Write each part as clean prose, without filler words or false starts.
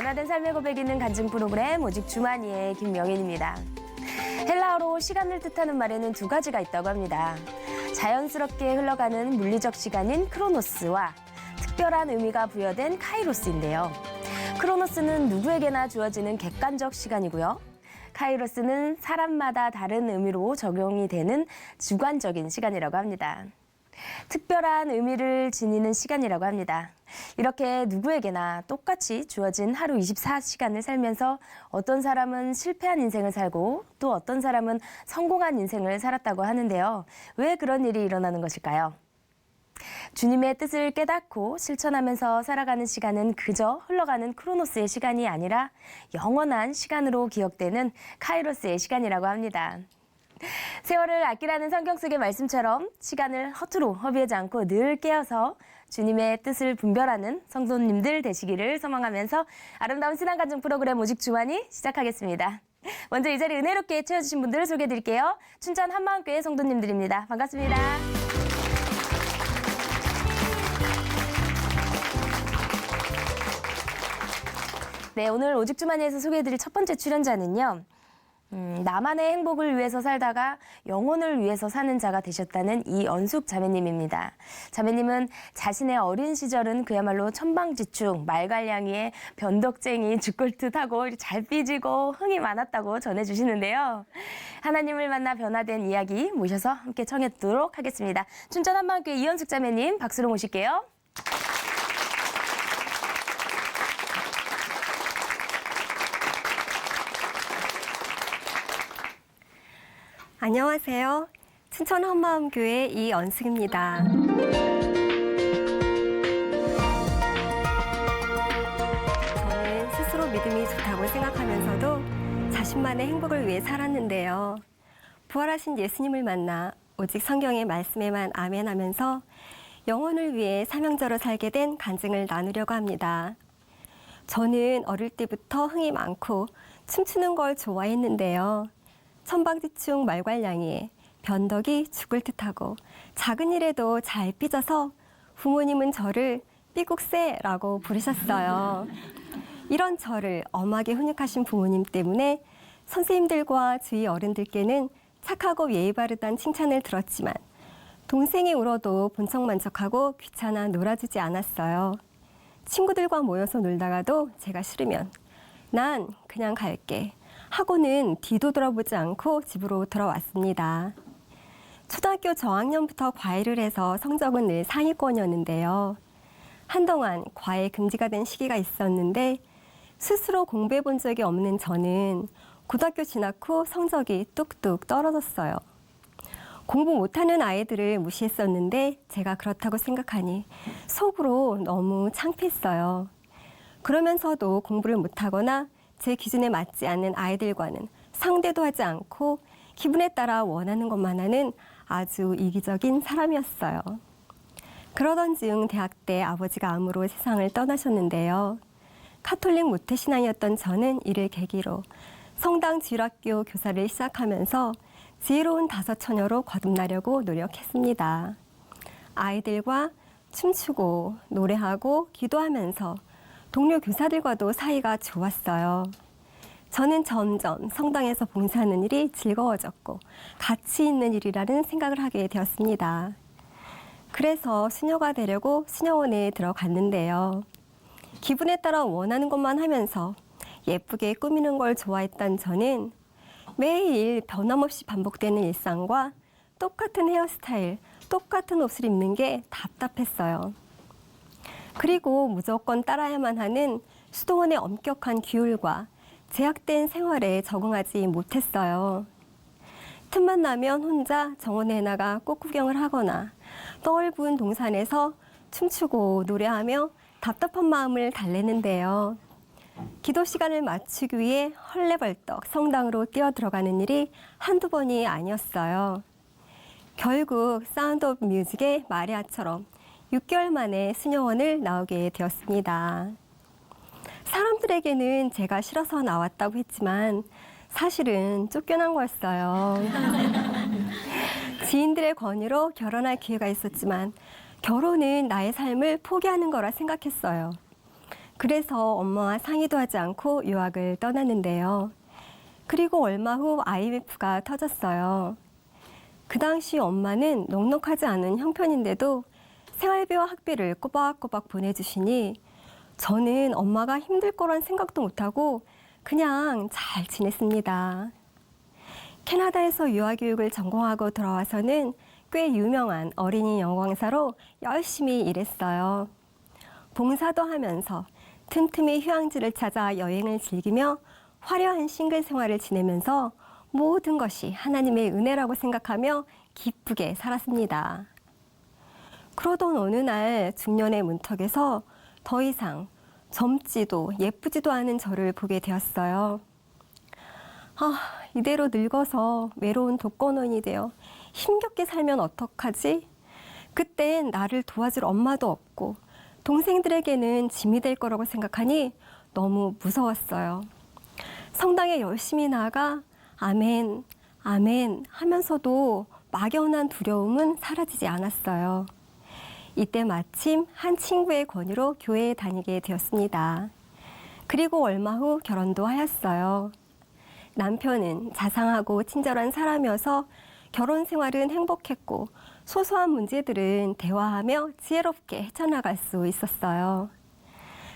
변화된 삶의 고백이는 간증 프로그램 오직 주만이의 김명인입니다. 헬라어로 시간을 뜻하는 말에는 두 가지가 있다고 합니다. 자연스럽게 흘러가는 물리적 시간인 크로노스와 특별한 의미가 부여된 카이로스인데요. 크로노스는 누구에게나 주어지는 객관적 시간이고요. 카이로스는 사람마다 다른 의미로 적용이 되는 주관적인 시간이라고 합니다. 특별한 의미를 지니는 시간이라고 합니다. 이렇게 누구에게나 똑같이 주어진 하루 24시간을 살면서 어떤 사람은 실패한 인생을 살고 또 어떤 사람은 성공한 인생을 살았다고 하는데요. 왜 그런 일이 일어나는 것일까요? 주님의 뜻을 깨닫고 실천하면서 살아가는 시간은 그저 흘러가는 크로노스의 시간이 아니라 영원한 시간으로 기억되는 카이로스의 시간이라고 합니다. 세월을 아끼라는 성경 속의 말씀처럼 시간을 허투루 허비하지 않고 늘 깨어서 주님의 뜻을 분별하는 성도님들 되시기를 소망하면서 아름다운 신앙간증 프로그램 오직 주만이 시작하겠습니다. 먼저 이 자리 은혜롭게 채워주신 분들을 소개해드릴게요. 춘천 한마음교회 성도님들입니다. 반갑습니다. 네, 오늘 오직 주만이에서 소개해드릴 첫 번째 출연자는요. 나만의 행복을 위해서 살다가 영혼을 위해서 사는 자가 되셨다는 이언숙 자매님입니다. 자매님은 자신의 어린 시절은 그야말로 천방지축, 말괄량이에 변덕쟁이, 죽골듯하고 잘 삐지고 흥이 많았다고 전해주시는데요. 하나님을 만나 변화된 이야기 모셔서 함께 청해 듣도록 하겠습니다. 춘천 한마음교회 이언숙 자매님 박수로 모실게요. 안녕하세요. 춘천 한마음교회 이언숙입니다. 저는 스스로 믿음이 좋다고 생각하면서도 자신만의 행복을 위해 살았는데요. 부활하신 예수님을 만나 오직 성경의 말씀에만 아멘하면서 영혼을 위해 사명자로 살게 된 간증을 나누려고 합니다. 저는 어릴 때부터 흥이 많고 춤추는 걸 좋아했는데요. 천방지축 말괄량이에 변덕이 죽을 듯하고 작은 일에도 잘 삐져서 부모님은 저를 삐국새라고 부르셨어요. 이런 저를 엄하게 훈육하신 부모님 때문에 선생님들과 주위 어른들께는 착하고 예의 바르다는 칭찬을 들었지만 동생이 울어도 본척만척하고 귀찮아 놀아주지 않았어요. 친구들과 모여서 놀다가도 제가 싫으면 난 그냥 갈게 하고는 뒤도 돌아보지 않고 집으로 돌아왔습니다. 초등학교 저학년부터 과외를 해서 성적은 늘 상위권이었는데요. 한동안 과외 금지가 된 시기가 있었는데 스스로 공부해 본 적이 없는 저는 고등학교 진학 후 성적이 뚝뚝 떨어졌어요. 공부 못하는 아이들을 무시했었는데 제가 그렇다고 생각하니 속으로 너무 창피했어요. 그러면서도 공부를 못하거나 제 기준에 맞지 않는 아이들과는 상대도 하지 않고 기분에 따라 원하는 것만 하는 아주 이기적인 사람이었어요. 그러던 중 대학 때 아버지가 암으로 세상을 떠나셨는데요. 카톨릭 모태신앙이었던 저는 이를 계기로 성당 지율학교 교사를 시작하면서 지혜로운 다섯 처녀로 거듭나려고 노력했습니다. 아이들과 춤추고 노래하고 기도하면서 동료 교사들과도 사이가 좋았어요. 저는 점점 성당에서 봉사하는 일이 즐거워졌고 가치 있는 일이라는 생각을 하게 되었습니다. 그래서 수녀가 되려고 수녀원에 들어갔는데요. 기분에 따라 원하는 것만 하면서 예쁘게 꾸미는 걸 좋아했던 저는 매일 변함없이 반복되는 일상과 똑같은 헤어스타일, 똑같은 옷을 입는 게 답답했어요. 그리고 무조건 따라야만 하는 수도원의 엄격한 규율과 제약된 생활에 적응하지 못했어요. 틈만 나면 혼자 정원에 나가 꽃구경을 하거나 넓은 동산에서 춤추고 노래하며 답답한 마음을 달래는데요. 기도 시간을 맞추기 위해 헐레벌떡 성당으로 뛰어들어가는 일이 한두 번이 아니었어요. 결국 사운드 오브 뮤직의 마리아처럼 6개월 만에 수녀원을 나오게 되었습니다. 사람들에게는 제가 싫어서 나왔다고 했지만 사실은 쫓겨난 거였어요. 지인들의 권유로 결혼할 기회가 있었지만 결혼은 나의 삶을 포기하는 거라 생각했어요. 그래서 엄마와 상의도 하지 않고 유학을 떠났는데요. 그리고 얼마 후 IMF가 터졌어요. 그 당시 엄마는 넉넉하지 않은 형편인데도 생활비와 학비를 꼬박꼬박 보내주시니 저는 엄마가 힘들 거란 생각도 못하고 그냥 잘 지냈습니다. 캐나다에서 유아교육을 전공하고 돌아와서는 꽤 유명한 어린이 영광사로 열심히 일했어요. 봉사도 하면서 틈틈이 휴양지를 찾아 여행을 즐기며 화려한 싱글 생활을 지내면서 모든 것이 하나님의 은혜라고 생각하며 기쁘게 살았습니다. 그러던 어느 날 중년의 문턱에서 더 이상 젊지도 예쁘지도 않은 저를 보게 되었어요. 이대로 늙어서 외로운 독거노인이 되어 힘겹게 살면 어떡하지? 그땐 나를 도와줄 엄마도 없고 동생들에게는 짐이 될 거라고 생각하니 너무 무서웠어요. 성당에 열심히 나아가 아멘, 아멘 하면서도 막연한 두려움은 사라지지 않았어요. 이때 마침 한 친구의 권유로 교회에 다니게 되었습니다. 그리고 얼마 후 결혼도 하였어요. 남편은 자상하고 친절한 사람이어서 결혼 생활은 행복했고 소소한 문제들은 대화하며 지혜롭게 헤쳐나갈 수 있었어요.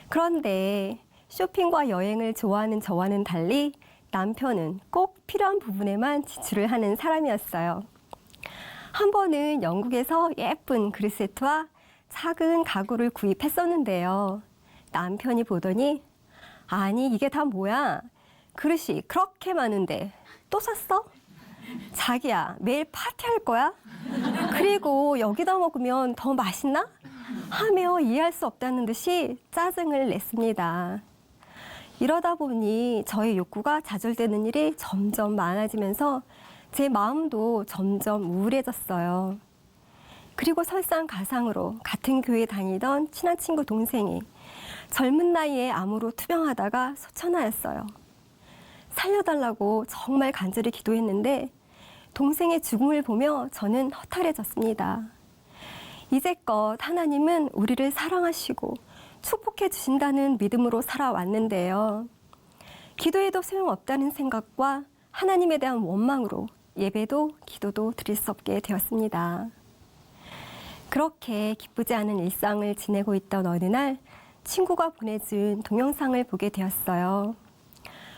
그런데 쇼핑과 여행을 좋아하는 저와는 달리 남편은 꼭 필요한 부분에만 지출을 하는 사람이었어요. 한 번은 영국에서 예쁜 그릇 세트와 작은 가구를 구입했었는데요. 남편이 보더니 아니 이게 다 뭐야? 그릇이 그렇게 많은데 또 샀어? 자기야 매일 파티할 거야? 그리고 여기다 먹으면 더 맛있나? 하며 이해할 수 없다는 듯이 짜증을 냈습니다. 이러다 보니 저의 욕구가 좌절되는 일이 점점 많아지면서 제 마음도 점점 우울해졌어요. 그리고 설상가상으로 같은 교회 다니던 친한 친구 동생이 젊은 나이에 암으로 투병하다가 소천하였어요. 살려달라고 정말 간절히 기도했는데 동생의 죽음을 보며 저는 허탈해졌습니다. 이제껏 하나님은 우리를 사랑하시고 축복해 주신다는 믿음으로 살아왔는데요. 기도해도 소용없다는 생각과 하나님에 대한 원망으로 예배도 기도도 드릴 수 없게 되었습니다. 그렇게 기쁘지 않은 일상을 지내고 있던 어느 날 친구가 보내준 동영상을 보게 되었어요.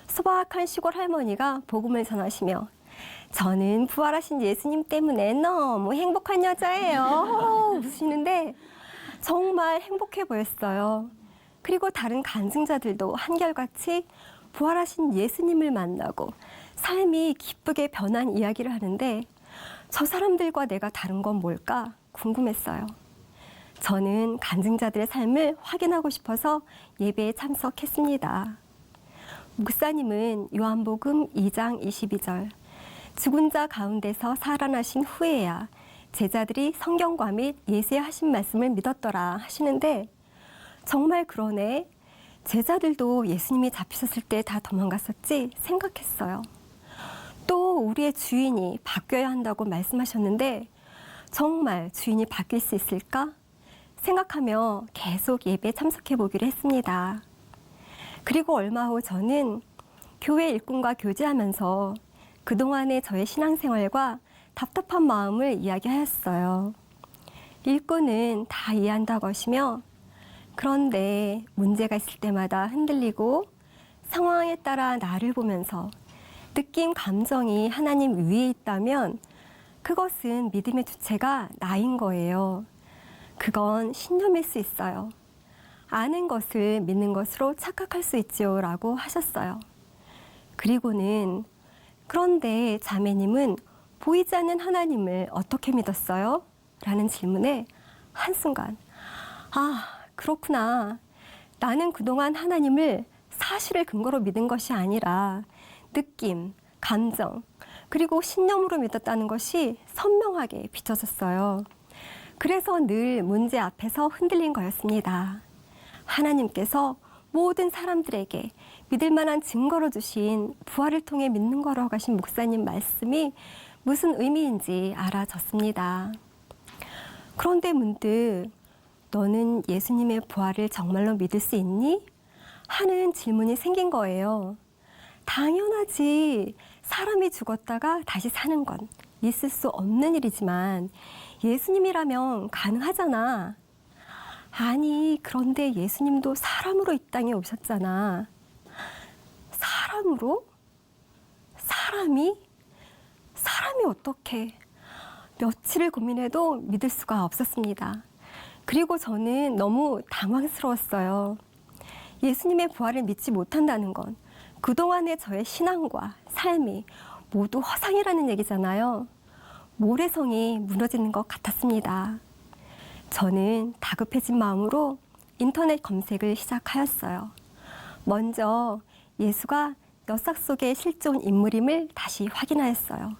소박한 시골 할머니가 복음을 전하시며 저는 부활하신 예수님 때문에 너무 행복한 여자예요. 웃으시는데 정말 행복해 보였어요. 그리고 다른 간증자들도 한결같이 부활하신 예수님을 만나고 삶이 기쁘게 변한 이야기를 하는데 저 사람들과 내가 다른 건 뭘까 궁금했어요. 저는 간증자들의 삶을 확인하고 싶어서 예배에 참석했습니다. 목사님은 요한복음 2장 22절 죽은 자 가운데서 살아나신 후에야 제자들이 성경과 및 예수의 하신 말씀을 믿었더라 하시는데 정말 그러네. 제자들도 예수님이 잡히셨을 때 다 도망갔었지 생각했어요. 또 우리의 주인이 바뀌어야 한다고 말씀하셨는데 정말 주인이 바뀔 수 있을까? 생각하며 계속 예배에 참석해 보기로 했습니다. 그리고 얼마 후 저는 교회 일꾼과 교제하면서 그동안의 저의 신앙생활과 답답한 마음을 이야기하였어요. 일꾼은 다 이해한다고 하시며 그런데 문제가 있을 때마다 흔들리고 상황에 따라 나를 보면서 느낌, 감정이 하나님 위에 있다면 그것은 믿음의 주체가 나인 거예요. 그건 신념일 수 있어요. 아는 것을 믿는 것으로 착각할 수 있지요 라고 하셨어요. 그리고는 그런데 자매님은 보이지 않는 하나님을 어떻게 믿었어요? 라는 질문에 한순간 그렇구나. 나는 그동안 하나님을 사실을 근거로 믿은 것이 아니라 느낌, 감정, 그리고 신념으로 믿었다는 것이 선명하게 비춰졌어요. 그래서 늘 문제 앞에서 흔들린 거였습니다. 하나님께서 모든 사람들에게 믿을 만한 증거로 주신 부활을 통해 믿는 거라고 하신 목사님 말씀이 무슨 의미인지 알아졌습니다. 그런데 문득 너는 예수님의 부활을 정말로 믿을 수 있니? 하는 질문이 생긴 거예요. 당연하지. 사람이 죽었다가 다시 사는 건 있을 수 없는 일이지만 예수님이라면 가능하잖아. 아니, 그런데 예수님도 사람으로 이 땅에 오셨잖아. 사람으로? 사람이 어떻게? 며칠을 고민해도 믿을 수가 없었습니다. 그리고 저는 너무 당황스러웠어요. 예수님의 부활을 믿지 못한다는 건 그동안의 저의 신앙과 삶이 모두 허상이라는 얘기잖아요. 모래성이 무너지는 것 같았습니다. 저는 다급해진 마음으로 인터넷 검색을 시작하였어요. 먼저 예수가 엿삭 속의 실존 인물임을 다시 확인하였어요.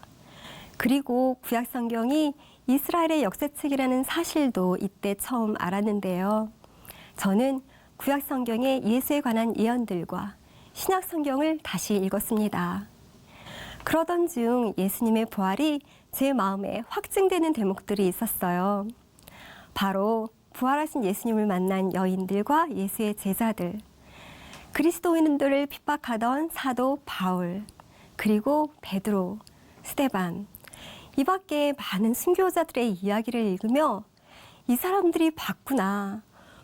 그리고 구약 성경이 이스라엘의 역사책이라는 사실도 이때 처음 알았는데요. 저는 구약 성경의 예수에 관한 예언들과 신약 성경을 다시 읽었습니다. 그러던 중 예수님의 부활이 제 마음에 확증되는 대목들이 있었어요. 바로 부활하신 예수님을 만난 여인들과 예수의 제자들, 그리스도인들을 핍박하던 사도 바울, 그리고 베드로, 스데반, 이 밖에 많은 순교자들의 이야기를 읽으며 이 사람들이 봤구나,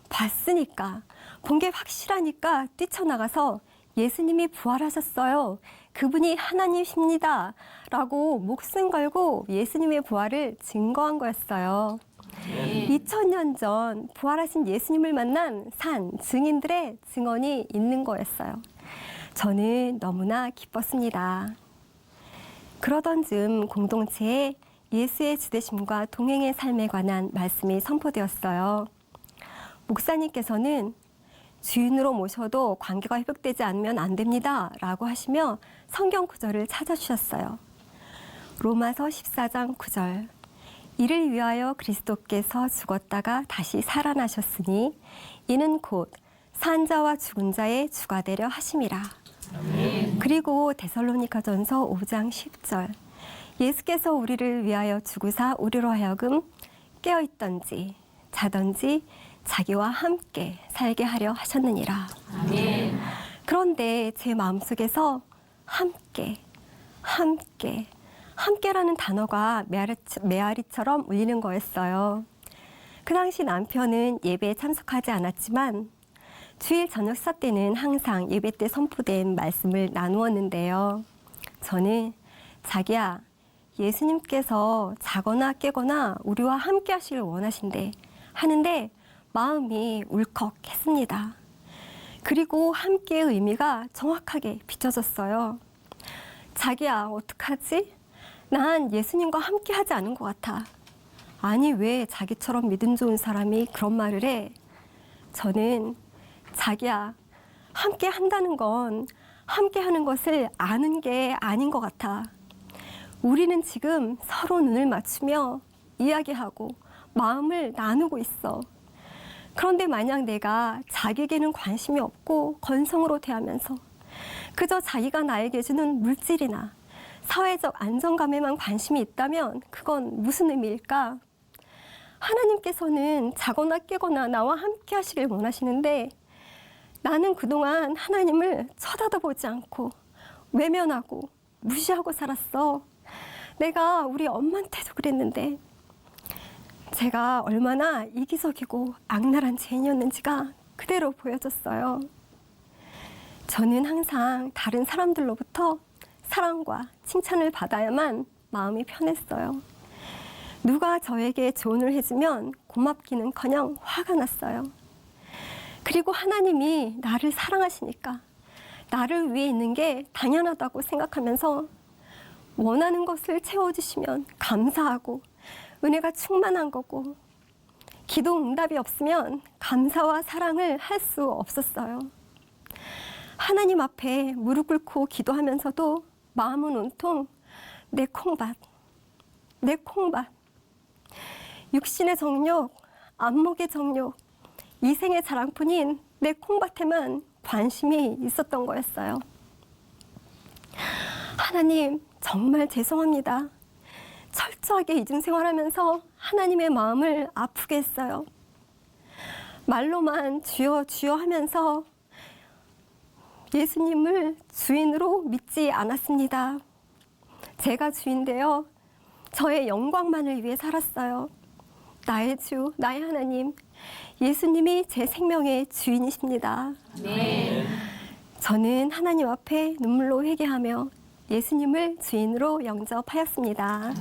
봤으니까, 본 게 확실하니까 뛰쳐나가서 예수님이 부활하셨어요. 그분이 하나님이십니다. 라고 목숨 걸고 예수님의 부활을 증거한 거였어요. 2000년 전 부활하신 예수님을 만난 산 증인들의 증언이 있는 거였어요. 저는 너무나 기뻤습니다. 그러던 즈음 공동체에 예수의 주되심과 동행의 삶에 관한 말씀이 선포되었어요. 목사님께서는 주인으로 모셔도 관계가 회복되지 않으면 안 됩니다. 라고 하시며 성경 구절을 찾아주셨어요. 로마서 14장 9절. 이를 위하여 그리스도께서 죽었다가 다시 살아나셨으니 이는 곧 산자와 죽은 자의 주가 되려 하심이라. 아멘. 그리고 데살로니가전서 5장 10절. 예수께서 우리를 위하여 죽으사 우리로 하여금 깨어있던지 자던지 자기와 함께 살게 하려 하셨느니라. 아멘. 그런데 제 마음속에서 함께라는 단어가 메아리처럼 울리는 거였어요. 그 당시 남편은 예배에 참석하지 않았지만 주일 저녁 식사 때는 항상 예배 때 선포된 말씀을 나누었는데요. 저는 자기야, 예수님께서 자거나 깨거나 우리와 함께 하시길 원하신대 하는데 마음이 울컥했습니다. 그리고 함께의 의미가 정확하게 비춰졌어요. 자기야, 어떡하지? 난 예수님과 함께 하지 않은 것 같아. 아니, 왜 자기처럼 믿음 좋은 사람이 그런 말을 해? 저는 자기야, 함께 한다는 건 함께 하는 것을 아는 게 아닌 것 같아. 우리는 지금 서로 눈을 맞추며 이야기하고 마음을 나누고 있어. 그런데 만약 내가 자기에게는 관심이 없고 건성으로 대하면서 그저 자기가 나에게 주는 물질이나 사회적 안정감에만 관심이 있다면 그건 무슨 의미일까? 하나님께서는 자거나 깨거나 나와 함께 하시길 원하시는데 나는 그동안 하나님을 쳐다도 보지 않고 외면하고 무시하고 살았어. 내가 우리 엄마한테도 그랬는데 제가 얼마나 이기적이고 악랄한 죄인이었는지가 그대로 보여졌어요. 저는 항상 다른 사람들로부터 사랑과 칭찬을 받아야만 마음이 편했어요. 누가 저에게 조언을 해주면 고맙기는커녕 화가 났어요. 그리고 하나님이 나를 사랑하시니까 나를 위해 있는 게 당연하다고 생각하면서 원하는 것을 채워주시면 감사하고 은혜가 충만한 거고 기도 응답이 없으면 감사와 사랑을 할 수 없었어요. 하나님 앞에 무릎 꿇고 기도하면서도 마음은 온통 내 콩밭. 육신의 정욕, 안목의 정욕, 이생의 자랑뿐인 내 콩밭에만 관심이 있었던 거였어요. 하나님, 정말 죄송합니다. 철저하게 이중 생활하면서 하나님의 마음을 아프게 했어요. 말로만 주여 주여 하면서 예수님을 주인으로 믿지 않았습니다. 제가 주인데요. 저의 영광만을 위해 살았어요. 나의 주, 나의 하나님, 예수님이 제 생명의 주인이십니다. 저는 하나님 앞에 눈물로 회개하며 예수님을 주인으로 영접하였습니다.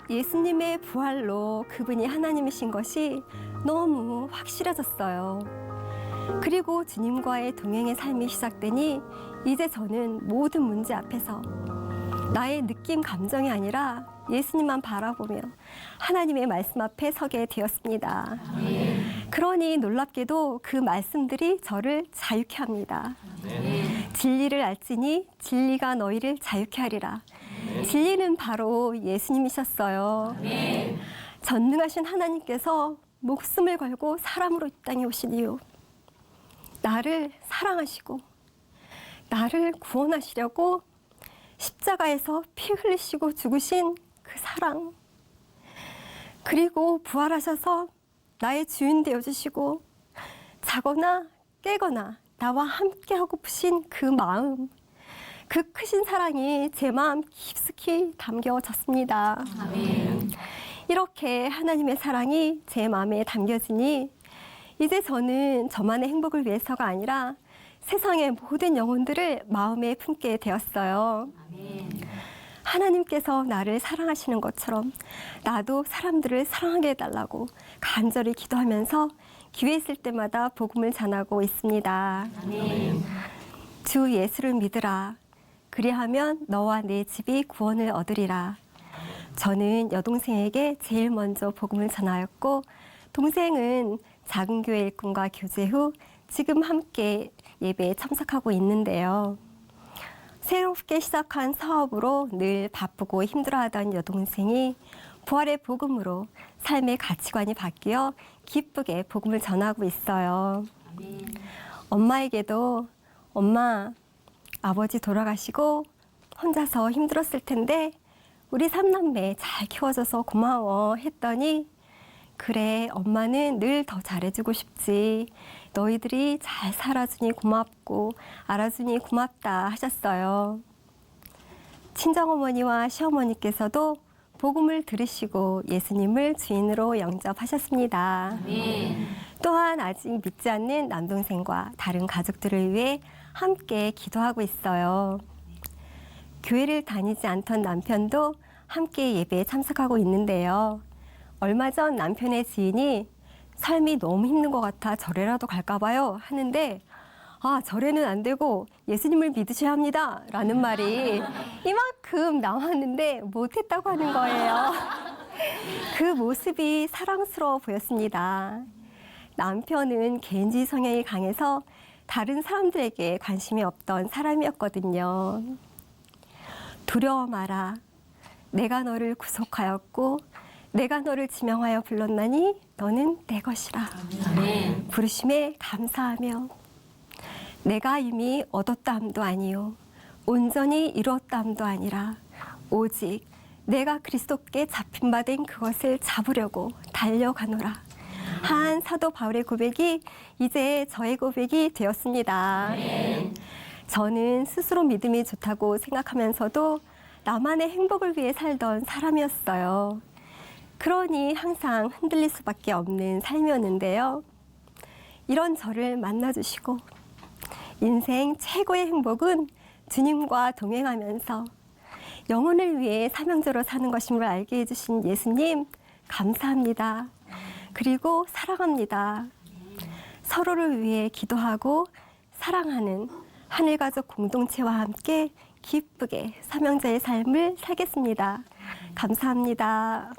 예수님의 부활로 그분이 하나님이신 것이 너무 확실해졌어요. 그리고 주님과의 동행의 삶이 시작되니 이제 저는 모든 문제 앞에서 나의 느낌, 감정이 아니라 예수님만 바라보며 하나님의 말씀 앞에 서게 되었습니다. 그러니 놀랍게도 그 말씀들이 저를 자유케 합니다. 진리를 알지니 진리가 너희를 자유케 하리라. 진리는 바로 예수님이셨어요. 전능하신 하나님께서 목숨을 걸고 사람으로 이 땅에 오신 이유, 나를 사랑하시고 나를 구원하시려고 십자가에서 피 흘리시고 죽으신 그 사랑, 그리고 부활하셔서 나의 주인 되어주시고 자거나 깨거나 나와 함께 하고프신 그 마음, 그 크신 사랑이 제 마음 깊숙이 담겨졌습니다. 이렇게 하나님의 사랑이 제 마음에 담겨지니 이제 저는 저만의 행복을 위해서가 아니라 세상의 모든 영혼들을 마음에 품게 되었어요. 하나님께서 나를 사랑하시는 것처럼 나도 사람들을 사랑하게 해달라고 간절히 기도하면서 기회 있을 때마다 복음을 전하고 있습니다. 주 예수를 믿으라. 그리하면 너와 내 집이 구원을 얻으리라. 저는 여동생에게 제일 먼저 복음을 전하였고, 동생은 작은 교회 일꾼과 교제 후 지금 함께 예배에 참석하고 있는데요. 새롭게 시작한 사업으로 늘 바쁘고 힘들어하던 여동생이 부활의 복음으로 삶의 가치관이 바뀌어 기쁘게 복음을 전하고 있어요. 엄마에게도 엄마, 아버지 돌아가시고 혼자서 힘들었을 텐데 우리 삼남매 잘 키워줘서 고마워 했더니 그래, 엄마는 늘 더 잘해주고 싶지. 너희들이 잘 살아주니 고맙고 알아주니 고맙다 하셨어요. 친정어머니와 시어머니께서도 복음을 들으시고 예수님을 주인으로 영접하셨습니다. 또한 아직 믿지 않는 남동생과 다른 가족들을 위해 함께 기도하고 있어요. 교회를 다니지 않던 남편도 함께 예배에 참석하고 있는데요. 얼마 전 남편의 지인이 삶이 너무 힘든 것 같아 절에라도 갈까 봐요 하는데, 아, 절에는 안 되고 예수님을 믿으셔야 합니다 라는 말이 이만큼 나왔는데 못했다고 하는 거예요. 그 모습이 사랑스러워 보였습니다. 남편은 개인주의 성향이 강해서 다른 사람들에게 관심이 없던 사람이었거든요. 두려워 마라. 내가 너를 구속하였고 내가 너를 지명하여 불렀나니 너는 내 것이라. 부르심에 감사하며 내가 이미 얻었다 함도 아니요 온전히 이루었다 함도 아니라 오직 내가 그리스도께 잡힌 바 된 그것을 잡으려고 달려가노라. 한 사도 바울의 고백이 이제 저의 고백이 되었습니다. 저는 스스로 믿음이 좋다고 생각하면서도 나만의 행복을 위해 살던 사람이었어요. 그러니 항상 흔들릴 수밖에 없는 삶이었는데요. 이런 저를 만나주시고 인생 최고의 행복은 주님과 동행하면서 영혼을 위해 사명자로 사는 것임을 알게 해주신 예수님 감사합니다. 그리고 사랑합니다. 서로를 위해 기도하고 사랑하는 하늘가족 공동체와 함께 기쁘게 사명자의 삶을 살겠습니다. 감사합니다.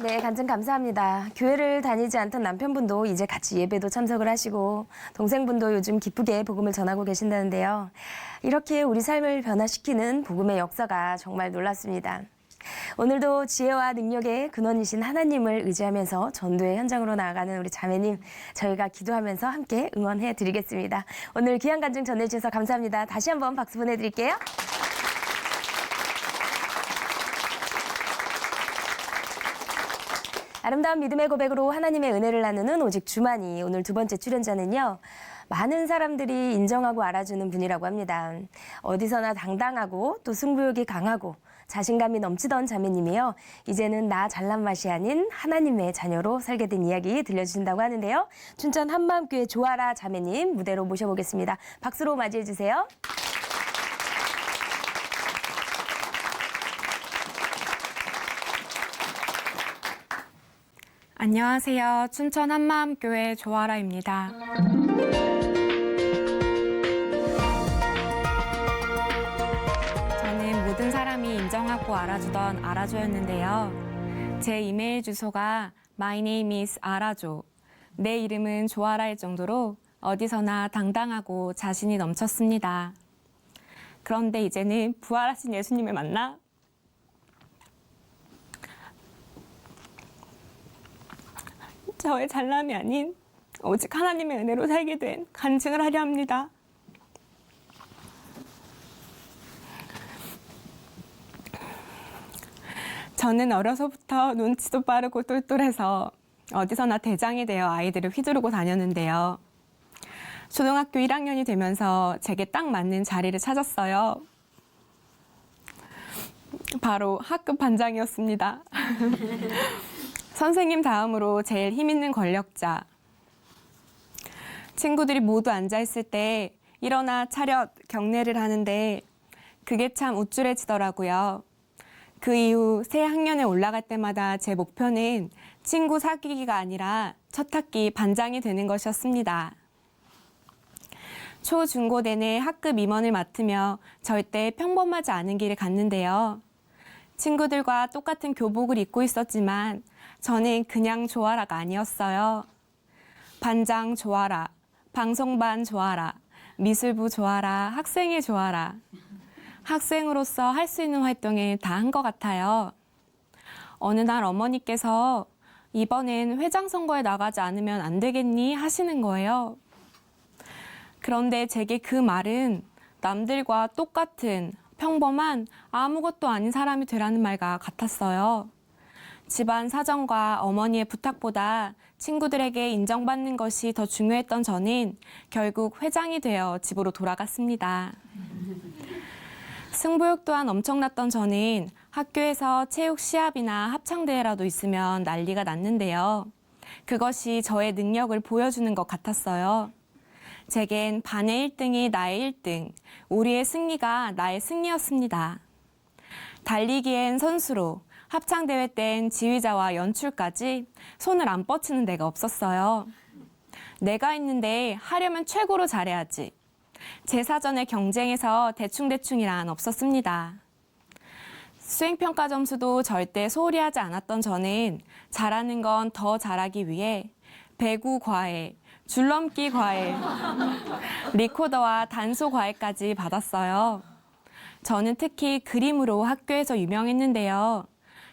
네, 간증 감사합니다. 교회를 다니지 않던 남편분도 이제 같이 예배도 참석을 하시고 동생분도 요즘 기쁘게 복음을 전하고 계신다는데요. 이렇게 우리 삶을 변화시키는 복음의 역사가 정말 놀랍습니다. 오늘도 지혜와 능력의 근원이신 하나님을 의지하면서 전도의 현장으로 나아가는 우리 자매님, 저희가 기도하면서 함께 응원해 드리겠습니다. 오늘 귀한 간증 전해주셔서 감사합니다. 다시 한번 박수 보내드릴게요. 아름다운 믿음의 고백으로 하나님의 은혜를 나누는 오직 주만이, 오늘 두 번째 출연자는요. 많은 사람들이 인정하고 알아주는 분이라고 합니다. 어디서나 당당하고 또 승부욕이 강하고 자신감이 넘치던 자매님이요. 이제는 나 잘난 맛이 아닌 하나님의 자녀로 살게 된 이야기 들려주신다고 하는데요. 춘천 한마음교회 조아라 자매님 무대로 모셔보겠습니다. 박수로 맞이해 주세요. 안녕하세요. 춘천 한마음교회 조아라입니다. 저는 모든 사람이 인정하고 알아주던 아라조였는데요. 제 이메일 주소가 My name is 아라조. 내 이름은 조아라일 정도로 어디서나 당당하고 자신이 넘쳤습니다. 그런데 이제는 부활하신 예수님을 만나 저의 잘남이 아닌 오직 하나님의 은혜로 살게 된 간증을 하려 합니다. 저는 어려서부터 눈치도 빠르고 똘똘해서 어디서나 대장이 되어 아이들을 휘두르고 다녔는데요. 초등학교 1학년이 되면서 제게 딱 맞는 자리를 찾았어요. 바로 학급 반장이었습니다. 선생님 다음으로 제일 힘 있는 권력자. 친구들이 모두 앉아있을 때 일어나 차렷 경례를 하는데 그게 참 우쭐해지더라고요. 그 이후 새 학년에 올라갈 때마다 제 목표는 친구 사귀기가 아니라 첫 학기 반장이 되는 것이었습니다. 초, 중, 고 내내 학급 임원을 맡으며 절대 평범하지 않은 길을 갔는데요. 친구들과 똑같은 교복을 입고 있었지만 저는 그냥 조아라가 아니었어요. 반장 조아라, 방송반 조아라, 미술부 조아라, 학생회 조아라. 학생으로서 할 수 있는 활동을 다 한 것 같아요. 어느 날 어머니께서 이번엔 회장 선거에 나가지 않으면 안 되겠니? 하시는 거예요. 그런데 제게 그 말은 남들과 똑같은 평범한 아무것도 아닌 사람이 되라는 말과 같았어요. 집안 사정과 어머니의 부탁보다 친구들에게 인정받는 것이 더 중요했던 저는 결국 회장이 되어 집으로 돌아갔습니다. 승부욕 또한 엄청났던 저는 학교에서 체육 시합이나 합창대회라도 있으면 난리가 났는데요. 그것이 저의 능력을 보여주는 것 같았어요. 제겐 반의 1등이 나의 1등, 우리의 승리가 나의 승리였습니다. 달리기엔 선수로, 합창대회 땐 지휘자와 연출까지 손을 안 뻗치는 데가 없었어요. 내가 있는데 하려면 최고로 잘해야지. 제 사전에 경쟁에서 대충대충이란 없었습니다. 수행평가 점수도 절대 소홀히 하지 않았던 저는 잘하는 건 더 잘하기 위해 배구 과외, 줄넘기 과외, 리코더와 단소 과외까지 받았어요. 저는 특히 그림으로 학교에서 유명했는데요.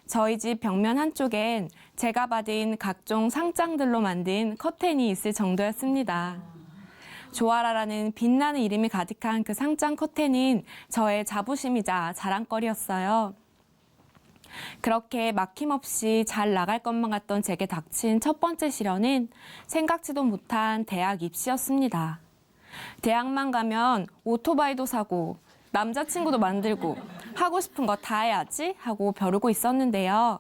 저희 집 벽면 한쪽엔 제가 받은 각종 상장들로 만든 커튼이 있을 정도였습니다. 조아라라는 빛나는 이름이 가득한 그 상장 커튼은 저의 자부심이자 자랑거리였어요. 그렇게 막힘없이 잘 나갈 것만 같던 제게 닥친 첫 번째 시련은 생각지도 못한 대학 입시였습니다. 대학만 가면 오토바이도 사고 남자친구도 만들고 하고 싶은 거 다 해야지 하고 벼르고 있었는데요.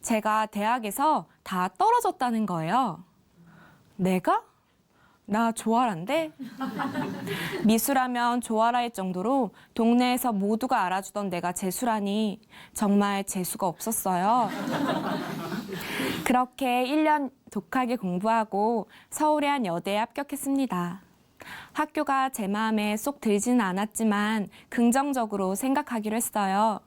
제가 대학에서 다 떨어졌다는 거예요. 내가? 나 조아라인데? 미술하면 조아라일 정도로 동네에서 모두가 알아주던 내가 재수라니 정말 재수가 없었어요. 그렇게 1년 독하게 공부하고 서울의 한 여대에 합격했습니다. 학교가 제 마음에 쏙 들지는 않았지만 긍정적으로 생각하기로 했어요.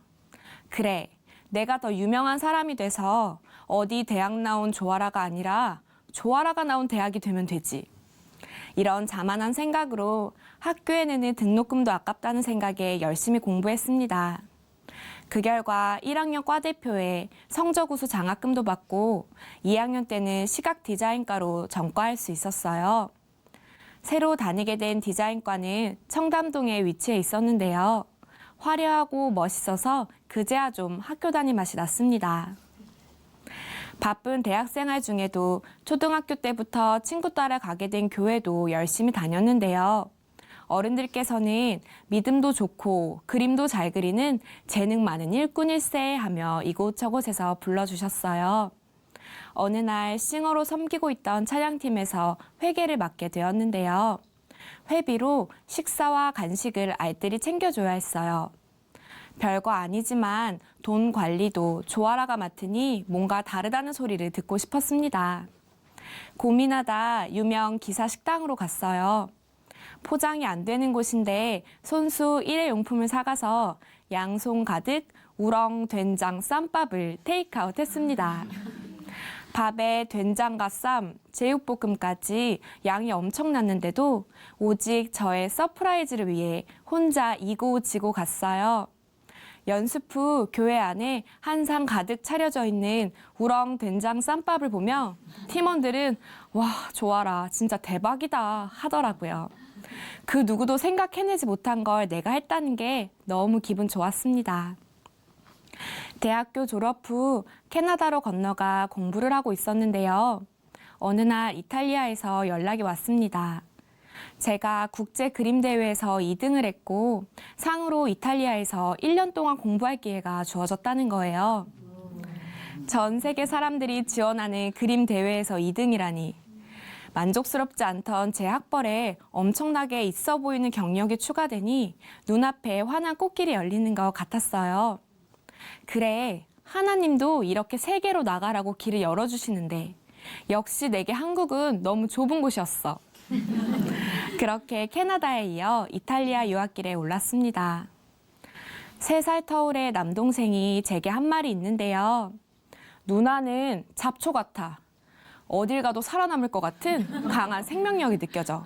그래, 내가 더 유명한 사람이 돼서 어디 대학 나온 조아라가 아니라 조아라가 나온 대학이 되면 되지. 이런 자만한 생각으로 학교에 내는 등록금도 아깝다는 생각에 열심히 공부했습니다. 그 결과 1학년 과대표에 성적우수 장학금도 받고 2학년 때는 시각 디자인과로 전과할 수 있었어요. 새로 다니게 된 디자인과는 청담동에 위치해 있었는데요. 화려하고 멋있어서 그제야 좀 학교 다닐 맛이 났습니다. 바쁜 대학생활 중에도 초등학교 때부터 친구 따라 가게 된 교회도 열심히 다녔는데요. 어른들께서는 믿음도 좋고 그림도 잘 그리는 재능 많은 일꾼일세 하며 이곳저곳에서 불러주셨어요. 어느 날 싱어로 섬기고 있던 찬양팀에서 회계를 맡게 되었는데요. 회비로 식사와 간식을 알뜰히 챙겨줘야 했어요. 별거 아니지만 돈 관리도 조아라가 맡으니 뭔가 다르다는 소리를 듣고 싶었습니다. 고민하다 유명 기사 식당으로 갔어요. 포장이 안 되는 곳인데 손수 일회용품을 사가서 양손 가득 우렁 된장 쌈밥을 테이크아웃 했습니다. 밥에 된장과 쌈, 제육볶음까지 양이 엄청났는데도 오직 저의 서프라이즈를 위해 혼자 이고 지고 갔어요. 연습 후 교회 안에 한 상 가득 차려져 있는 우렁 된장 쌈밥을 보며 팀원들은 와, 좋아라, 진짜 대박이다 하더라고요. 그 누구도 생각해내지 못한 걸 내가 했다는 게 너무 기분 좋았습니다. 대학교 졸업 후 캐나다로 건너가 공부를 하고 있었는데요. 어느 날 이탈리아에서 연락이 왔습니다. 제가 국제 그림 대회에서 2등을 했고 상으로 이탈리아에서 1년 동안 공부할 기회가 주어졌다는 거예요. 전 세계 사람들이 지원하는 그림 대회에서 2등이라니. 만족스럽지 않던 제 학벌에 엄청나게 있어 보이는 경력이 추가되니 눈앞에 환한 꽃길이 열리는 것 같았어요. 그래, 하나님도 이렇게 세계로 나가라고 길을 열어주시는데 역시 내게 한국은 너무 좁은 곳이었어. 그렇게 캐나다에 이어 이탈리아 유학길에 올랐습니다. 3살 터울의 남동생이 제게 한 말이 있는데요. 누나는 잡초 같아. 어딜 가도 살아남을 것 같은 강한 생명력이 느껴져.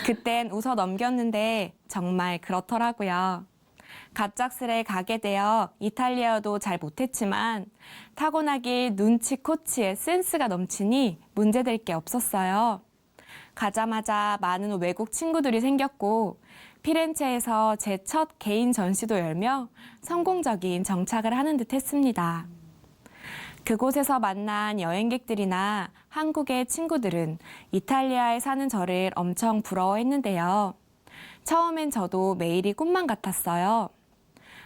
그땐 웃어 넘겼는데 정말 그렇더라고요. 갑작스레 가게 되어 이탈리아어도 잘 못했지만 타고나게 눈치 코치의 센스가 넘치니 문제될 게 없었어요. 가자마자 많은 외국 친구들이 생겼고 피렌체에서 제 첫 개인 전시도 열며 성공적인 정착을 하는 듯 했습니다. 그곳에서 만난 여행객들이나 한국의 친구들은 이탈리아에 사는 저를 엄청 부러워했는데요. 처음엔 저도 매일이 꿈만 같았어요.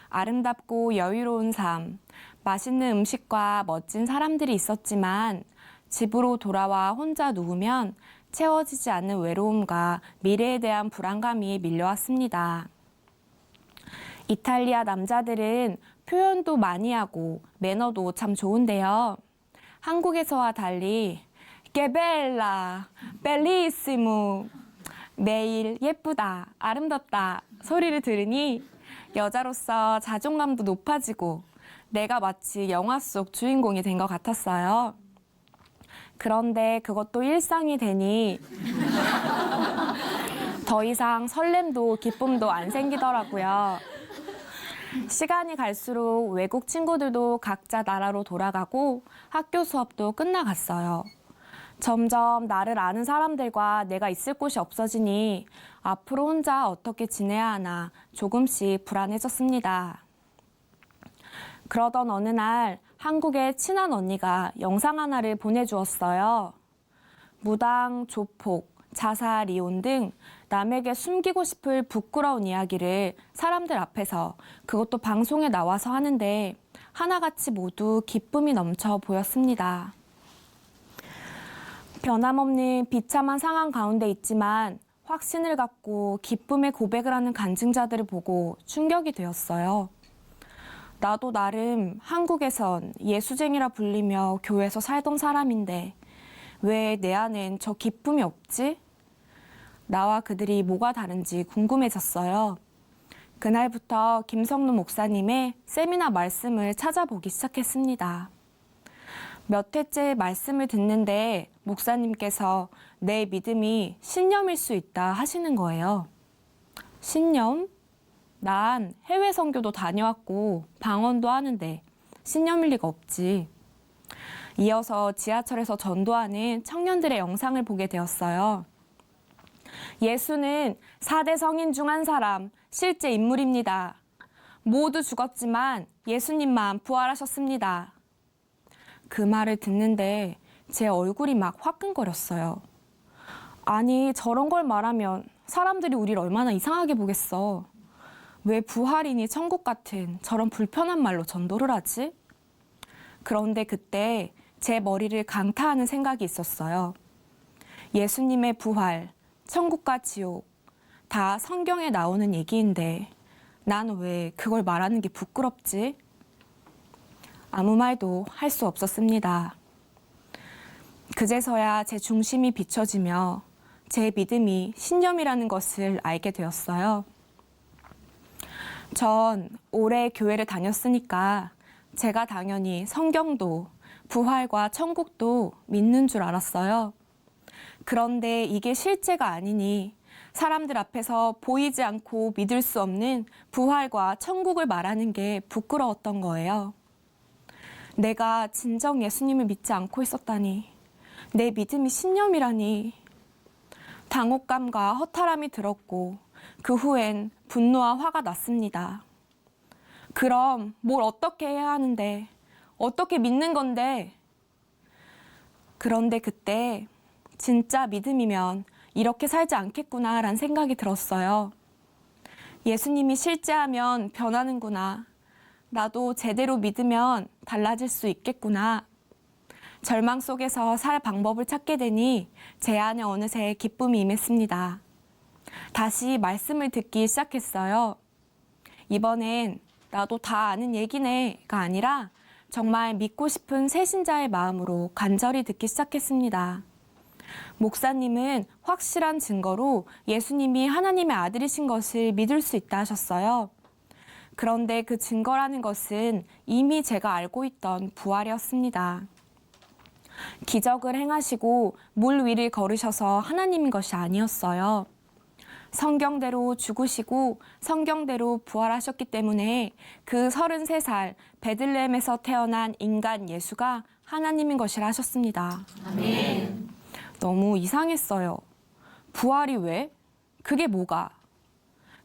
아름답고 여유로운 삶, 맛있는 음식과 멋진 사람들이 있었지만 집으로 돌아와 혼자 누우면 채워지지 않는 외로움과 미래에 대한 불안감이 밀려왔습니다. 이탈리아 남자들은 표현도 많이 하고 매너도 참 좋은데요. 한국에서와 달리 게벨라, 벨리시무, 매일 예쁘다, 아름답다 소리를 들으니 여자로서 자존감도 높아지고 내가 마치 영화 속 주인공이 된 것 같았어요. 그런데 그것도 일상이 되니 더 이상 설렘도 기쁨도 안 생기더라고요. 시간이 갈수록 외국 친구들도 각자 나라로 돌아가고 학교 수업도 끝나갔어요. 점점 나를 아는 사람들과 내가 있을 곳이 없어지니 앞으로 혼자 어떻게 지내야 하나 조금씩 불안해졌습니다. 그러던 어느 날 한국의 친한 언니가 영상 하나를 보내주었어요. 무당, 조폭, 자살, 이혼 등 남에게 숨기고 싶을 부끄러운 이야기를 사람들 앞에서 그것도 방송에 나와서 하는데 하나같이 모두 기쁨이 넘쳐 보였습니다. 변함없는 비참한 상황 가운데 있지만 확신을 갖고 기쁨의 고백을 하는 간증자들을 보고 충격이 되었어요. 나도 나름 한국에선 예수쟁이라 불리며 교회에서 살던 사람인데 왜 내 안엔 저 기쁨이 없지? 나와 그들이 뭐가 다른지 궁금해졌어요. 그날부터 김성루 목사님의 세미나 말씀을 찾아보기 시작했습니다. 몇 회째 말씀을 듣는데 목사님께서 내 믿음이 신념일 수 있다 하시는 거예요. 신념? 난 해외 선교도 다녀왔고 방언도 하는데 신념일 리가 없지. 이어서 지하철에서 전도하는 청년들의 영상을 보게 되었어요. 예수는 4대 성인 중 한 사람, 실제 인물입니다. 모두 죽었지만 예수님만 부활하셨습니다. 그 말을 듣는데 제 얼굴이 막 화끈거렸어요. 아니, 저런 걸 말하면 사람들이 우리를 얼마나 이상하게 보겠어. 왜 부활이니 천국 같은 저런 불편한 말로 전도를 하지? 그런데 그때 제 머리를 강타하는 생각이 있었어요. 예수님의 부활, 천국과 지옥, 다 성경에 나오는 얘기인데 난 왜 그걸 말하는 게 부끄럽지? 아무 말도 할 수 없었습니다. 그제서야 제 중심이 비춰지며 제 믿음이 신념이라는 것을 알게 되었어요. 전 오래 교회를 다녔으니까 제가 당연히 성경도 부활과 천국도 믿는 줄 알았어요. 그런데 이게 실제가 아니니 사람들 앞에서 보이지 않고 믿을 수 없는 부활과 천국을 말하는 게 부끄러웠던 거예요. 내가 진정 예수님을 믿지 않고 있었다니, 내 믿음이 신념이라니. 당혹감과 허탈함이 들었고 그 후엔 분노와 화가 났습니다. 그럼 뭘 어떻게 해야 하는데, 어떻게 믿는 건데? 그런데 그때 진짜 믿음이면 이렇게 살지 않겠구나라는 생각이 들었어요. 예수님이 실제하면 변하는구나. 나도 제대로 믿으면 달라질 수 있겠구나. 절망 속에서 살 방법을 찾게 되니 제 안에 어느새 기쁨이 임했습니다. 다시 말씀을 듣기 시작했어요. 이번엔 나도 다 아는 얘기네가 아니라 정말 믿고 싶은 새신자의 마음으로 간절히 듣기 시작했습니다. 목사님은 확실한 증거로 예수님이 하나님의 아들이신 것을 믿을 수 있다 하셨어요. 그런데 그 증거라는 것은 이미 제가 알고 있던 부활이었습니다. 기적을 행하시고 물 위를 걸으셔서 하나님인 것이 아니었어요. 성경대로 죽으시고 성경대로 부활하셨기 때문에 그 33살 베들레헴에서 태어난 인간 예수가 하나님인 것이라 하셨습니다. 아멘. 너무 이상했어요. 부활이 왜? 그게 뭐가?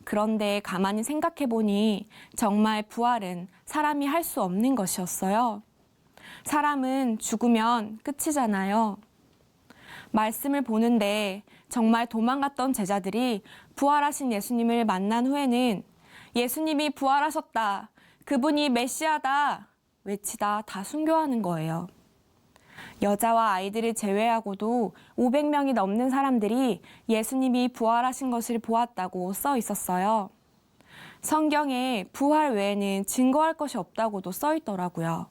그런데 가만히 생각해보니 정말 부활은 사람이 할 수 없는 것이었어요. 사람은 죽으면 끝이잖아요. 말씀을 보는데 정말 도망갔던 제자들이 부활하신 예수님을 만난 후에는 예수님이 부활하셨다, 그분이 메시아다 외치다 다 순교하는 거예요. 여자와 아이들을 제외하고도 500명이 넘는 사람들이 예수님이 부활하신 것을 보았다고 써 있었어요. 성경에 부활 외에는 증거할 것이 없다고도 써 있더라고요.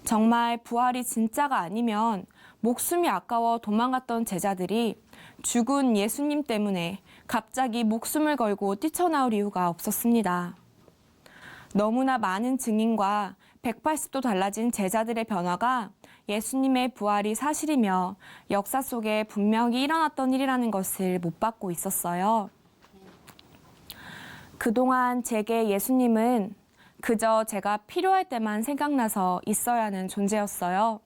정말 부활이 진짜가 아니면 목숨이 아까워 도망갔던 제자들이 죽은 예수님 때문에 갑자기 목숨을 걸고 뛰쳐나올 이유가 없었습니다. 너무나 많은 증인과 180도 달라진 제자들의 변화가 예수님의 부활이 사실이며 역사 속에 분명히 일어났던 일이라는 것을 못 받고 있었어요. 그동안 제게 예수님은 그저 제가 필요할 때만 생각나서 있어야 하는 존재였어요.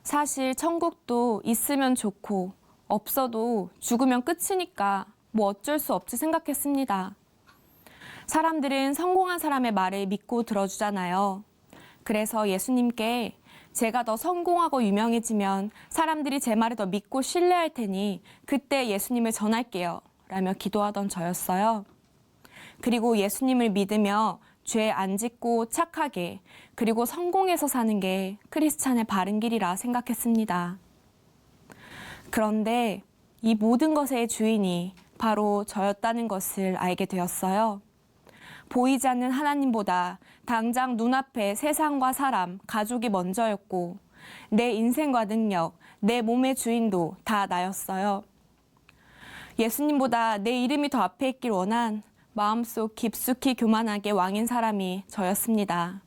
사실 천국도 있으면 좋고 없어도 죽으면 끝이니까 뭐 어쩔 수 없지 생각했습니다. 사람들은 성공한 사람의 말을 믿고 들어주잖아요. 그래서 예수님께 제가 더 성공하고 유명해지면 사람들이 제 말을 더 믿고 신뢰할 테니 그때 예수님을 전할게요 라며 기도하던 저였어요. 그리고 예수님을 믿으며 죄 안 짓고 착하게 그리고 성공해서 사는 게 크리스찬의 바른 길이라 생각했습니다. 그런데 이 모든 것의 주인이 바로 저였다는 것을 알게 되었어요. 보이지 않는 하나님보다 당장 눈앞에 세상과 사람, 가족이 먼저였고 내 인생과 능력, 내 몸의 주인도 다 나였어요. 예수님보다 내 이름이 더 앞에 있길 원한 마음속 깊숙이 교만하게 왕인 사람이 저였습니다.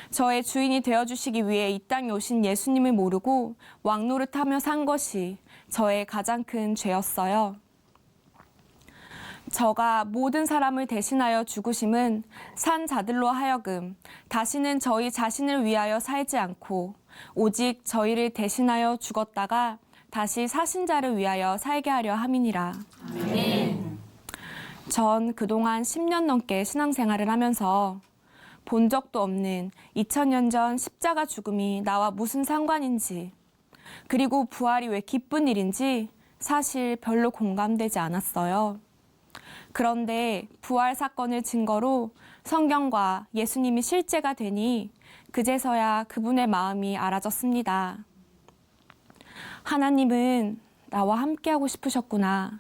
저의 주인이 되어주시기 위해 이 땅에 오신 예수님을 모르고 왕노릇하며 산 것이 저의 가장 큰 죄였어요. 저가 모든 사람을 대신하여 죽으심은 산 자들로 하여금 다시는 저희 자신을 위하여 살지 않고 오직 저희를 대신하여 죽었다가 다시 사신 자를 위하여 살게 하려 함이니라. 전 그동안 10년 넘게 신앙생활을 하면서 본 적도 없는 2000년 전 십자가 죽음이 나와 무슨 상관인지, 그리고 부활이 왜 기쁜 일인지 사실 별로 공감되지 않았어요. 그런데 부활 사건을 증거로 성경과 예수님이 실제가 되니 그제서야 그분의 마음이 알아졌습니다. 하나님은 나와 함께하고 싶으셨구나.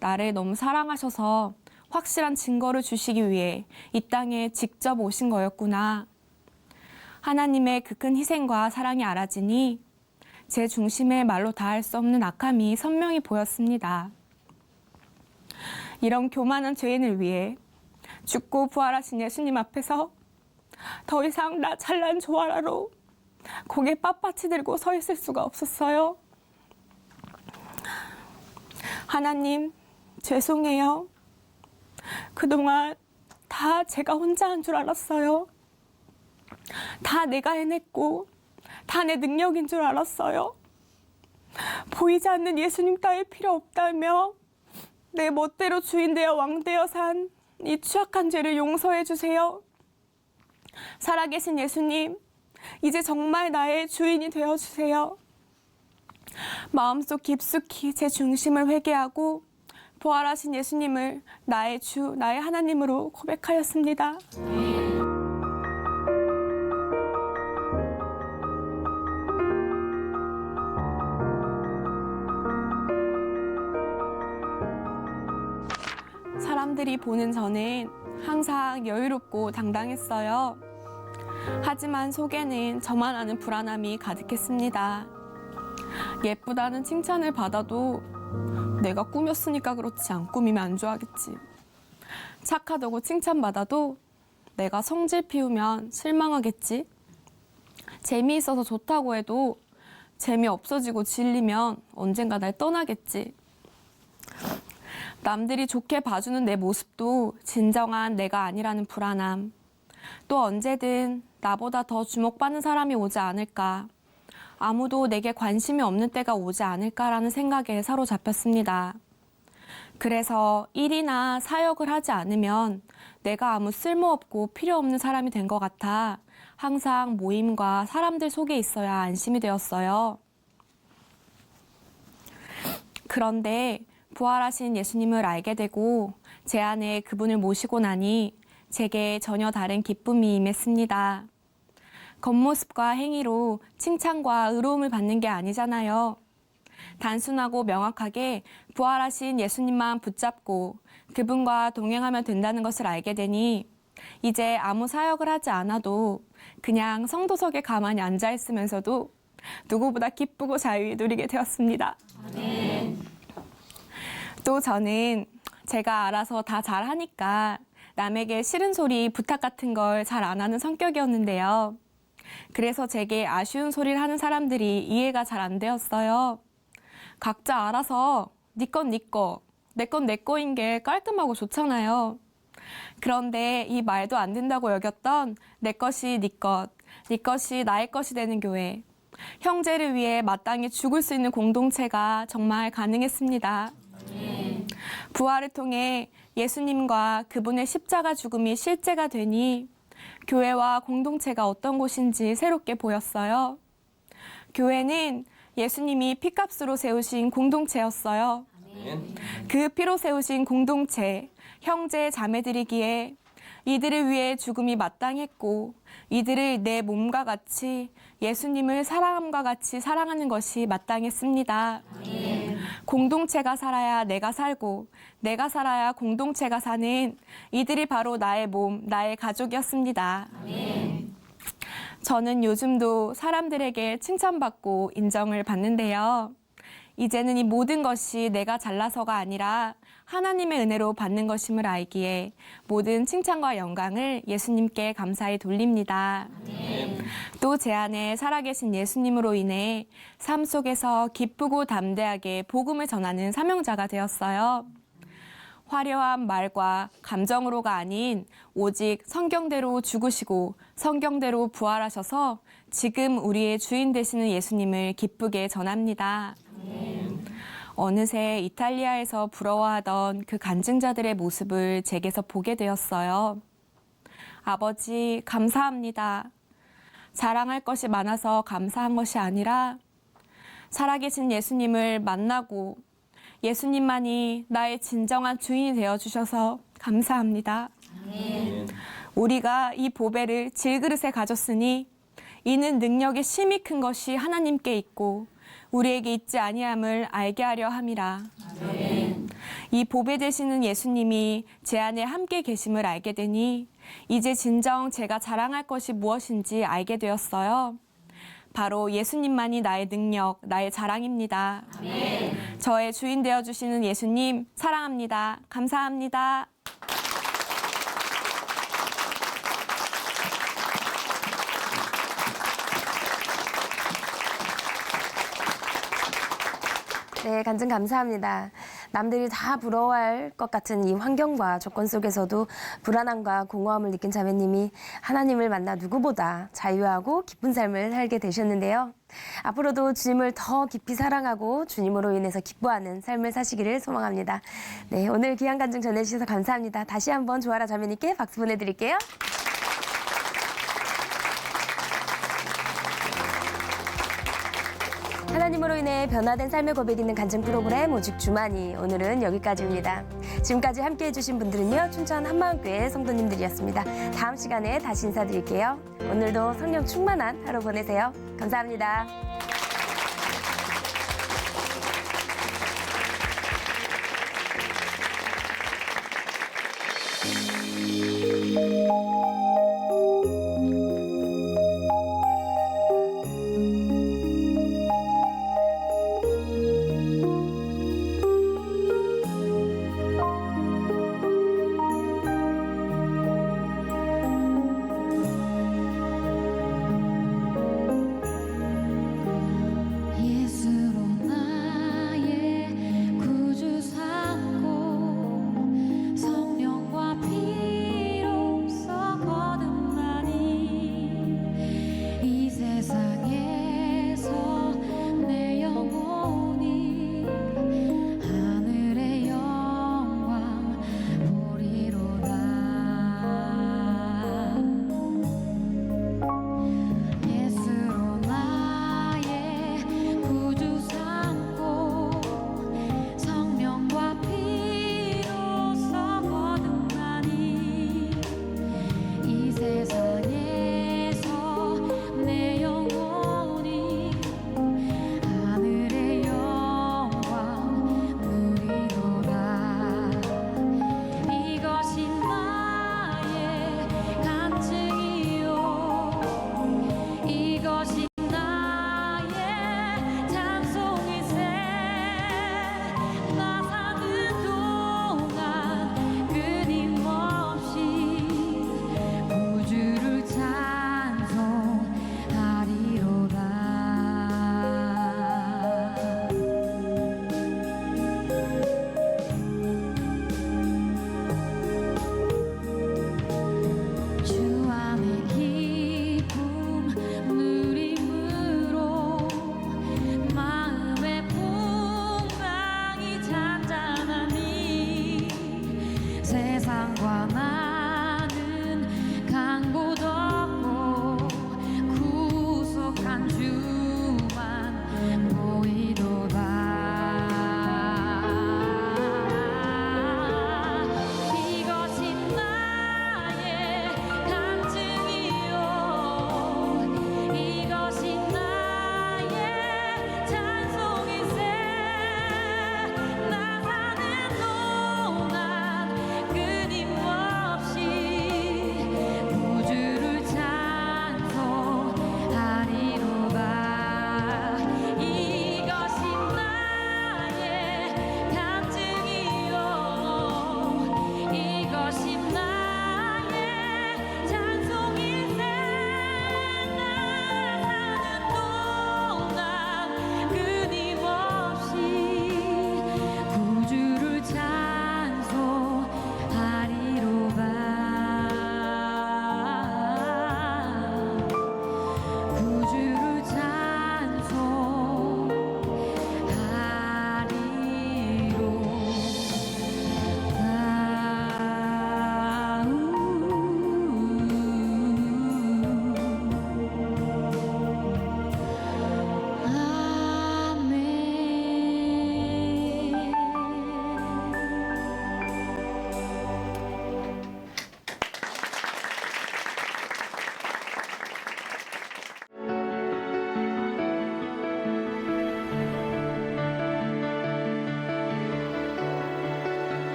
나를 너무 사랑하셔서 확실한 증거를 주시기 위해 이 땅에 직접 오신 거였구나. 하나님의 그 큰 희생과 사랑이 알아지니 제 중심에 말로 다할 수 없는 악함이 선명히 보였습니다. 이런 교만한 죄인을 위해 죽고 부활하신 예수님 앞에서 더 이상 나 잘난 조아라로 고개 빳빳이 들고 서 있을 수가 없었어요. 하나님, 죄송해요. 그동안 다 제가 혼자 한 줄 알았어요. 다 내가 해냈고 다 내 능력인 줄 알았어요. 보이지 않는 예수님 따위 필요 없다며 내 멋대로 주인 되어 왕 되어 산 이 추악한 죄를 용서해 주세요. 살아계신 예수님, 이제 정말 나의 주인이 되어 주세요. 마음속 깊숙이 제 중심을 회개하고 부활하신 예수님을 나의 주, 나의 하나님으로 고백하였습니다. 사람들이 보는 저는 항상 여유롭고 당당했어요. 하지만 속에는 저만 아는 불안함이 가득했습니다. 예쁘다는 칭찬을 받아도 내가 꾸몄으니까 그렇지 안 꾸미면 안 좋아하겠지. 착하다고 칭찬받아도 내가 성질 피우면 실망하겠지. 재미있어서 좋다고 해도 재미없어지고 질리면 언젠가 날 떠나겠지. 남들이 좋게 봐주는 내 모습도 진정한 내가 아니라는 불안함. 또 언제든 나보다 더 주목받는 사람이 오지 않을까. 아무도 내게 관심이 없는 때가 오지 않을까라는 생각에 사로잡혔습니다. 그래서 일이나 사역을 하지 않으면 내가 아무 쓸모없고 필요 없는 사람이 된 것 같아 항상 모임과 사람들 속에 있어야 안심이 되었어요. 그런데 부활하신 예수님을 알게 되고 제 안에 그분을 모시고 나니 제게 전혀 다른 기쁨이 임했습니다. 겉모습과 행위로 칭찬과 의로움을 받는 게 아니잖아요. 단순하고 명확하게 부활하신 예수님만 붙잡고 그분과 동행하면 된다는 것을 알게 되니 이제 아무 사역을 하지 않아도 그냥 성도석에 가만히 앉아 있으면서도 누구보다 기쁘고 자유히 누리게 되었습니다. 또 저는 제가 알아서 다 잘하니까 남에게 싫은 소리, 부탁 같은 걸 잘 안 하는 성격이었는데요. 그래서 제게 아쉬운 소리를 하는 사람들이 이해가 잘 안 되었어요. 각자 알아서 네 건 네 거, 내 건 내 거인 게 깔끔하고 좋잖아요. 그런데 이 말도 안 된다고 여겼던 내 것이 네 것, 네 것이 나의 것이 되는 교회. 형제를 위해 마땅히 죽을 수 있는 공동체가 정말 가능했습니다. 부활을 통해 예수님과 그분의 십자가 죽음이 실제가 되니 교회와 공동체가 어떤 곳인지 새롭게 보였어요. 교회는 예수님이 피값으로 세우신 공동체였어요. 그 피로 세우신 공동체, 형제 자매들이기에 이들을 위해 죽음이 마땅했고 이들을 내 몸과 같이 예수님을 사랑함과 같이 사랑하는 것이 마땅했습니다. 공동체가 살아야 내가 살고 내가 살아야 공동체가 사는 이들이 바로 나의 몸, 나의 가족이었습니다. 저는 요즘도 사람들에게 칭찬받고 인정을 받는데요. 이제는 이 모든 것이 내가 잘나서가 아니라 하나님의 은혜로 받는 것임을 알기에 모든 칭찬과 영광을 예수님께 감사히 돌립니다. 또 제 안에 살아계신 예수님으로 인해 삶 속에서 기쁘고 담대하게 복음을 전하는 사명자가 되었어요. 화려한 말과 감정으로가 아닌 오직 성경대로 죽으시고 성경대로 부활하셔서 지금 우리의 주인 되시는 예수님을 기쁘게 전합니다. 어느새 이탈리아에서 부러워하던 그 간증자들의 모습을 제게서 보게 되었어요. 아버지, 감사합니다. 자랑할 것이 많아서 감사한 것이 아니라 살아계신 예수님을 만나고 예수님만이 나의 진정한 주인이 되어주셔서 감사합니다. 우리가 이 보배를 질그릇에 가졌으니 이는 능력의 심히 큰 것이 하나님께 있고 우리에게 있지 아니함을 알게 하려 함이라. 이 보배 되시는 예수님이 제 안에 함께 계심을 알게 되니 이제 진정 제가 자랑할 것이 무엇인지 알게 되었어요. 바로 예수님만이 나의 능력, 나의 자랑입니다. 저의 주인 되어주시는 예수님 사랑합니다. 감사합니다. 네, 간증 감사합니다. 남들이 다 부러워할 것 같은 이 환경과 조건 속에서도 불안함과 공허함을 느낀 자매님이 하나님을 만나 누구보다 자유하고 기쁜 삶을 살게 되셨는데요. 앞으로도 주님을 더 깊이 사랑하고 주님으로 인해서 기뻐하는 삶을 사시기를 소망합니다. 네, 오늘 귀한 간증 전해주셔서 감사합니다. 다시 한번 조아라 자매님께 박수 보내드릴게요. 하나님으로 인해 변화된 삶의 고백 있는 간증 프로그램 오직 주만이 오늘은 여기까지입니다. 지금까지 함께해 주신 분들은요. 춘천 한마음교회 성도님들이었습니다. 다음 시간에 다시 인사드릴게요. 오늘도 성령 충만한 하루 보내세요. 감사합니다.